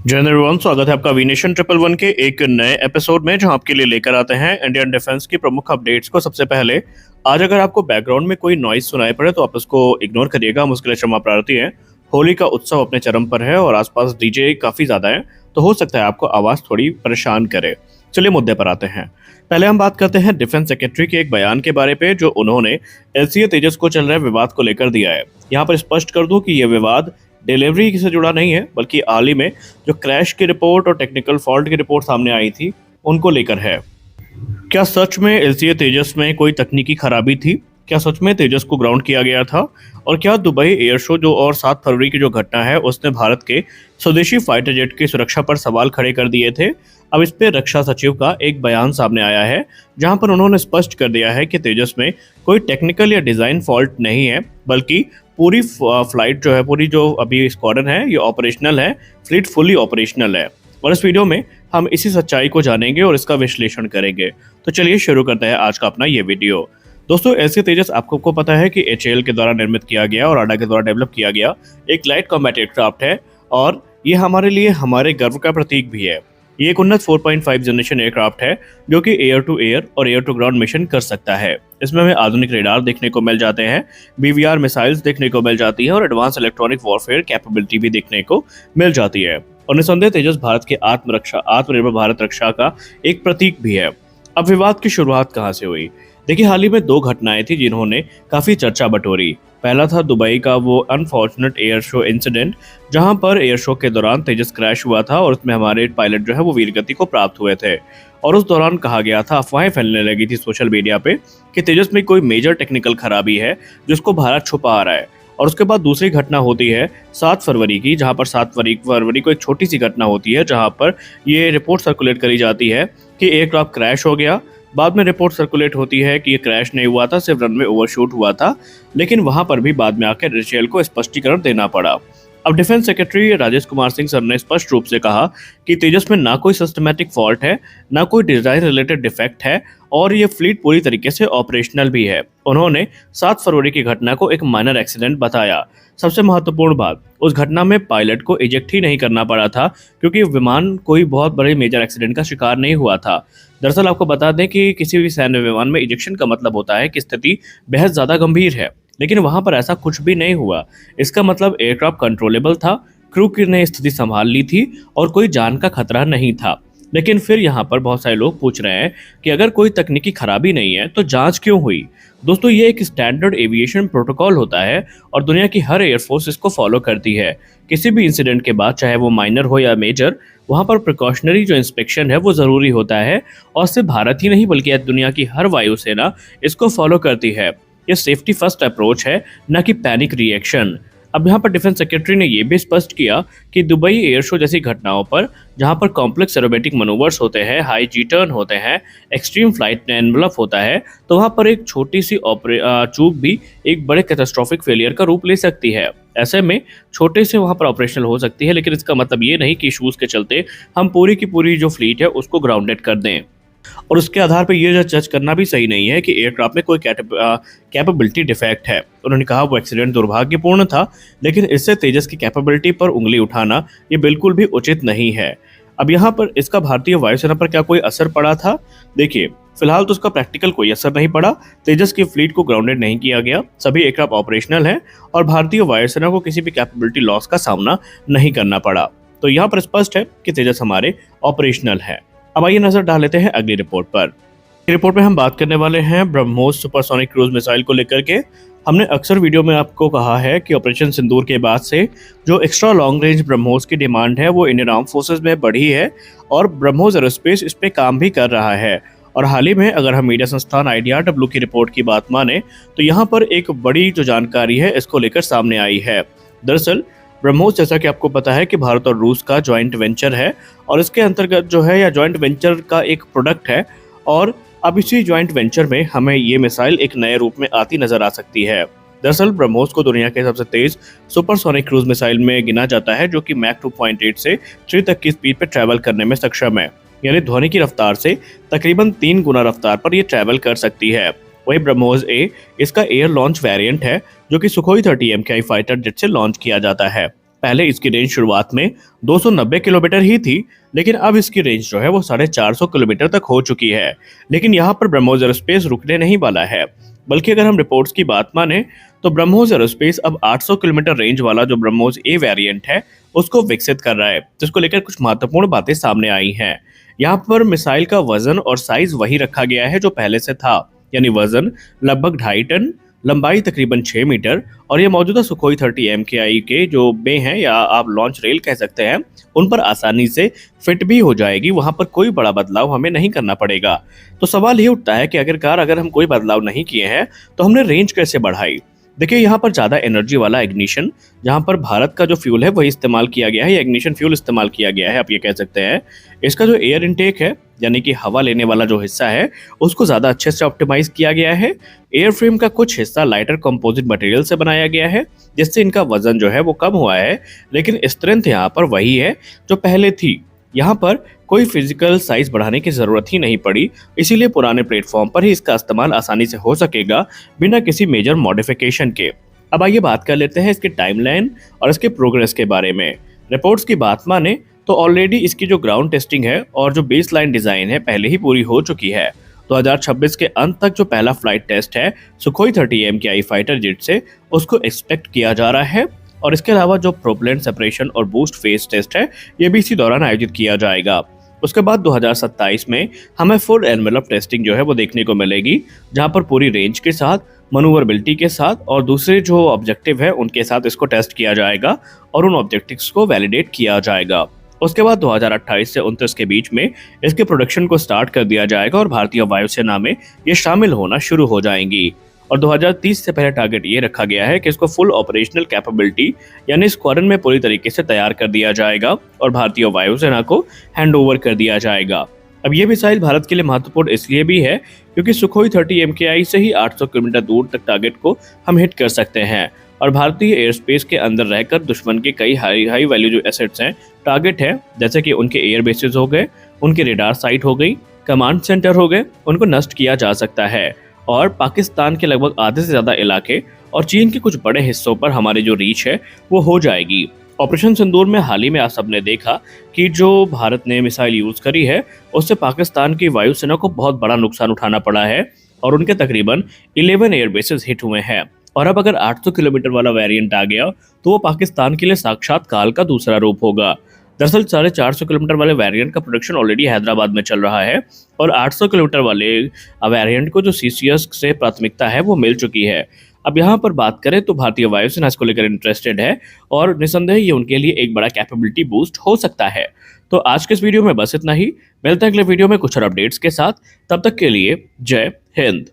जय हिंद एवरीवन, स्वागत है आपका वीनेशन ट्रिपल वन के एक नए एपिसोड में जहां आपके लिए लेकर आते हैं इंडियन डिफेंस की प्रमुख अपडेट्स को। सबसे पहले आज अगर आपको बैकग्राउंड में कोई नॉइज सुनाई पड़े तो आप उसको इग्नोर करिएगा, हम उसके लिए क्षमा प्रार्थी हैं। होली का उत्सव अपने चरम पर है और आसपास डीजे काफी ज्यादा है, तो हो सकता है आपको आवाज थोड़ी परेशान करे। चलिए मुद्दे पर आते हैं। पहले हम बात करते हैं डिफेंस सेक्रेटरी के एक बयान के बारे पे जो उन्होंने एलसीए तेजस को चल रहे विवाद को लेकर दिया है। यहाँ पर स्पष्ट कर दूं कि यह विवाद डिलीवरी से जुड़ा नहीं है, बल्कि हाल ही में जो क्रैश की रिपोर्ट और टेक्निकल फॉल्ट की रिपोर्ट सामने आई थी उनको लेकर है। क्या सच में एलसीए तेजस में कोई तकनीकी खराबी थी? क्या सच में तेजस को ग्राउंड किया गया था? और क्या दुबई एयर शो जो और 7 फरवरी की जो घटना है उसने भारत के स्वदेशी फाइटर जेट की सुरक्षा पर सवाल खड़े कर दिए थे? अब इस पे रक्षा सचिव का एक बयान सामने आया है जहां पर उन्होंने स्पष्ट कर दिया है कि तेजस में कोई टेक्निकल या डिजाइन फॉल्ट नहीं है, बल्कि पूरी फ्लाइट जो है, पूरी जो अभी स्क्वाड्रन है ये ऑपरेशनल है, फ्लीट फुली ऑपरेशनल है। और इस वीडियो में हम इसी सच्चाई को जानेंगे और इसका विश्लेषण करेंगे। तो चलिए शुरू करते हैं आज का अपना ये वीडियो। दोस्तों, एलसीए तेजस आपको पता है कि एचएएल के द्वारा निर्मित किया गया और आडा के द्वारा डेवलप किया गया एक लाइट कॉम्बैट एयरक्राफ्ट है और ये हमारे लिए हमारे गर्व का प्रतीक भी है। ये एक उन्नत 4.5 जनरेशन एयरक्राफ्ट है जो कि एयर टू एयर और एयर टू ग्राउंड मिशन कर सकता है। इसमें हमें आधुनिक रेडार देखने को मिल जाते हैं, बीवीआर मिसाइल्स देखने को मिल जाती है और एडवांस इलेक्ट्रॉनिक वॉरफेयर कैपेबिलिटी भी देखने को मिल जाती है। और निसंदेह तेजस भारत के आत्मनिर्भर भारत रक्षा का एक प्रतीक भी है। अब विवाद की शुरुआत कहाँ से हुई? देखिए, हाल ही में 2 घटनाएं थी जिन्होंने काफी चर्चा बटोरी। पहला था दुबई का वो अनफॉर्चुनेट एयर शो इंसिडेंट जहां पर एयर शो के दौरान तेजस क्रैश हुआ था और उसमें हमारे पायलट जो है वो वीरगति को प्राप्त हुए थे। और उस दौरान कहा गया था, अफवाहें फैलने लगी थी सोशल मीडिया पे कि तेजस में कोई मेजर टेक्निकल खराबी है जिसको भारत छुपा आ रहा है। और उसके बाद दूसरी घटना होती है 7 फरवरी की, जहां पर 7 फरवरी को एक छोटी सी घटना होती है जहां पर ये रिपोर्ट सर्कुलेट करी जाती है कि एयरक्राफ्ट क्रैश हो गया। बाद में रिपोर्ट सर्कुलेट होती है कि ये क्रैश नहीं हुआ था, सिर्फ रनवे ओवरशूट हुआ था, लेकिन वहां पर भी बाद में आकर एचएएल को स्पष्टीकरण देना पड़ा। अब defence secretary Rajesh Kumar Singh sir ने स्पष्ट रूप से कहा कि तेजस में ना कोई सिस्टमैटिक फॉल्ट है, ना कोई डिजाइन रिलेटेड डिफेक्ट है और ये फ्लीट पूरी तरीके से ऑपरेशनल भी है। उन्होंने 7 फरवरी की घटना को एक माइनर एक्सीडेंट बताया। सबसे महत्वपूर्ण बात, उस घटना में पायलट को इजेक्ट ही नहीं करना पड़ा था क्योंकि विमान कोई बहुत बड़े मेजर एक्सीडेंट का शिकार नहीं हुआ था। दरअसल आपको बता दें कि किसी भी सैन्य विमान में इजेक्शन का मतलब होता है कि स्थिति बेहद ज्यादा गंभीर है, लेकिन वहां पर ऐसा कुछ भी नहीं हुआ। इसका मतलब एयरक्राफ्ट कंट्रोलेबल था, क्रू ने स्थिति संभाल ली थी और कोई जान का खतरा नहीं था। लेकिन फिर यहाँ पर बहुत सारे लोग पूछ रहे हैं कि अगर कोई तकनीकी खराबी नहीं है तो जांच क्यों हुई? दोस्तों, ये एक स्टैंडर्ड एविएशन प्रोटोकॉल होता है और दुनिया की हर एयरफोर्स इसको फॉलो करती है। किसी भी इंसिडेंट के बाद, चाहे वो माइनर हो या मेजर, वहाँ पर प्रिकॉशनरी जो इंस्पेक्शन है वो ज़रूरी होता है और सिर्फ भारत ही नहीं बल्कि दुनिया की हर वायुसेना इसको फॉलो करती है। ये सेफ्टी फर्स्ट अप्रोच है, न कि पैनिक रिएक्शन। अब यहाँ पर डिफेंस सेक्रेटरी ने यह भी स्पष्ट किया कि दुबई एयर शो जैसी घटनाओं पर, जहाँ पर कॉम्प्लेक्स एरोबेटिक मनोवर्स होते हैं, हाई जी टर्न होते हैं, एक्सट्रीम फ्लाइट एनवलप होता है, तो वहाँ पर एक छोटी सी चूक भी एक बड़े कैटास्ट्रॉफिक फेलियर का रूप ले सकती है। ऐसे में छोटे से वहाँ पर ऑपरेशनल हो सकती है, लेकिन इसका मतलब ये नहीं कि इशूज के चलते हम पूरी की पूरी जो फ्लीट है उसको ग्राउंडेड कर दें। और उसके आधार पर यह जज करना भी सही नहीं है कि एयरक्राफ्ट में कोई कैपेबिलिटी डिफेक्ट है। उन्होंने कहा वो एक्सीडेंट दुर्भाग्यपूर्ण था, लेकिन इससे तेजस की कैपेबिलिटी पर उंगली उठाना ये बिल्कुल भी उचित नहीं है। अब यहाँ पर इसका भारतीय वायुसेना पर क्या कोई असर पड़ा था? देखिए, फिलहाल तो उसका प्रैक्टिकल कोई असर नहीं पड़ा। तेजस की फ्लीट को ग्राउंडेड नहीं किया गया, सभी एयरक्राफ्ट ऑपरेशनल हैं और भारतीय वायुसेना को किसी भी कैपेबिलिटी लॉस का सामना नहीं करना पड़ा। तो यहाँ पर स्पष्ट है कि तेजस हमारे ऑपरेशनल है। अब आइए नजर डाल लेते हैं अगली रिपोर्ट पर। रिपोर्ट में हम बात करने वाले हैं ब्रह्मोस सुपरसोनिक क्रूज मिसाइल को लेकर के। हमने अक्सर वीडियो में आपको कहा है कि ऑपरेशन सिंदूर के बाद से जो एक्स्ट्रा लॉन्ग रेंज ब्रह्मोस की डिमांड है वो इंडियन आर्म फोर्सेस में बढ़ी है और ब्रह्मोस एरोस्पेस इस पे काम भी कर रहा है। और हाल ही में अगर हम मीडिया संस्थान IDRW की रिपोर्ट की बात माने तो यहाँ पर एक बड़ी जो जानकारी है इसको लेकर सामने आई है। दरअसल ब्रह्मोस, जैसा कि आपको पता है कि भारत और रूस का जॉइंट वेंचर है और इसके अंतर्गत जो है या जॉइंट वेंचर का एक प्रोडक्ट है और अब इसी जॉइंट वेंचर में हमें ये मिसाइल एक नए रूप में आती नजर आ सकती है। दरअसल ब्रह्मोस को दुनिया के सबसे तेज सुपरसोनिक क्रूज मिसाइल में गिना जाता है जो कि मैक 2.8 से 3 तक की स्पीड पर ट्रैवल करने में सक्षम है, यानी ध्वनि की रफ्तार से तकरीबन 3 गुना रफ्तार पर यह ट्रैवल कर सकती है। वही ब्रह्मोस ए इसका एयर लॉन्च वेरिएंट है जो कि सुखोई 30 MKI फाइटर जेट से लॉन्च किया जाता है। पहले इसकी रेंज शुरुआत में 290 किलोमीटर ही थी, लेकिन अब इसकी रेंज जो है वो 450 किलोमीटर तक हो चुकी है। लेकिन यहाँ पर ब्रह्मोस एरोस्पेस रुकने नहीं वाला है, बल्कि अगर हम रिपोर्ट्स की बात माने तो ब्रह्मोस एरोस्पेस अब 800 किलोमीटर रेंज वाला जो ब्रह्मोस ए वेरिएंट है उसको विकसित कर रहा है, जिसको लेकर कुछ महत्वपूर्ण बातें सामने आई हैं। यहाँ पर मिसाइल का वजन और साइज वही रखा गया है जो पहले से था, यानी वजन लगभग 2.5 टन, लंबाई तकरीबन 6 मीटर, और ये मौजूदा सुखोई 30 MKI के जो बे हैं या आप लॉन्च रेल कह सकते हैं उन पर आसानी से फिट भी हो जाएगी। वहां पर कोई बड़ा बदलाव हमें नहीं करना पड़ेगा। तो सवाल ये उठता है कि अगर हम कोई बदलाव नहीं किए हैं तो हमने रेंज कैसे बढ़ाई। देखिए, यहाँ पर ज़्यादा एनर्जी वाला इग्निशन, जहाँ पर भारत का जो फ्यूल है वही इस्तेमाल किया गया है, या इग्निशन फ्यूल इस्तेमाल किया गया है आप ये कह सकते हैं। इसका जो एयर इनटेक है, यानी कि हवा लेने वाला जो हिस्सा है, उसको ज़्यादा अच्छे से ऑप्टिमाइज किया गया है। एयर फ्रेम का कुछ हिस्सा लाइटर कंपोजिट मटेरियल से बनाया गया है, जिससे इनका वजन जो है वो कम हुआ है, लेकिन स्ट्रेंथ यहाँ पर वही है जो पहले थी। यहाँ पर कोई फिजिकल साइज बढ़ाने की ज़रूरत ही नहीं पड़ी, इसीलिए पुराने प्लेटफॉर्म पर ही इसका इस्तेमाल आसानी से हो सकेगा बिना किसी मेजर मॉडिफिकेशन के। अब आइए बात कर लेते हैं इसके टाइमलाइन और इसके प्रोग्रेस के बारे में। रिपोर्ट्स की बात माने तो ऑलरेडी इसकी जो ग्राउंड टेस्टिंग है और जो बेस लाइन डिज़ाइन है पहले ही पूरी हो चुकी है। 2026 के अंत तक जो पहला फ्लाइट टेस्ट है सुखोई 30 MKI फाइटर जेट से, उसको एक्सपेक्ट किया जा रहा है। और इसके अलावा जो प्रोपेलेंट सेपरेशन और बूस्ट फेज टेस्ट है ये भी इसी दौरान आयोजित किया जाएगा। उसके बाद 2027 में हमें फुल एनवेलप टेस्टिंग जो है वो देखने को मिलेगी, जहां पर पूरी रेंज के साथ, मनूवरबिलिटी के साथ और दूसरे जो ऑब्जेक्टिव है उनके साथ इसको टेस्ट किया जाएगा और उन ऑब्जेक्टिव्स को वैलिडेट किया जाएगा। उसके बाद 2028 से 29 के बीच में इसके प्रोडक्शन को स्टार्ट कर दिया जाएगा और भारतीय वायुसेना में ये शामिल होना शुरू हो जाएंगी। और 2030 से पहले टारगेट ये रखा गया है कि इसको फुल ऑपरेशनल कैपेबिलिटी यानी स्क्वाड्रन में पूरी तरीके से तैयार कर दिया जाएगा और भारतीय वायुसेना को हैंड ओवर कर दिया जाएगा। अब ये मिसाइल भारत के लिए महत्वपूर्ण इसलिए भी है क्योंकि सुखोई 30 MKI से ही 800 किलोमीटर दूर तक टारगेट को हम हिट कर सकते हैं और भारतीय एयर स्पेस के अंदर रहकर दुश्मन के कई हाई वैल्यू जो एसेट्स हैं, टारगेट हैं, जैसे कि उनके एयर बेसिस हो गए, उनके रेडार साइट हो गई, कमांड सेंटर हो गए, उनको नष्ट किया जा सकता है। और पाकिस्तान के लगभग आधे से ज़्यादा इलाके और चीन के कुछ बड़े हिस्सों पर हमारी जो रीच है वो हो जाएगी। ऑपरेशन सिंदूर में हाल ही में आप सबने देखा कि जो भारत ने मिसाइल यूज़ करी है उससे पाकिस्तान की वायुसेना को बहुत बड़ा नुकसान उठाना पड़ा है और उनके तकरीबन 11 एयर बेसेस हिट हुए हैं। और अब अगर 800 किलोमीटर वाला वेरिएंट आ गया तो वो पाकिस्तान के लिए साक्षात काल का दूसरा रूप होगा। दरअसल 450 किलोमीटर वाले वेरिएंट का प्रोडक्शन ऑलरेडी हैदराबाद में चल रहा है और 800 किलोमीटर वाले वेरिएंट को जो CCS से प्राथमिकता है वो मिल चुकी है। अब यहाँ पर बात करें तो भारतीय वायुसेना इसको लेकर इंटरेस्टेड है और निसंदेह ये उनके लिए एक बड़ा कैपेबिलिटी बूस्ट हो सकता है। तो आज के इस वीडियो में बस इतना ही। मिलते हैं अगले वीडियो में कुछ और अपडेट्स के साथ। तब तक के लिए जय हिंद।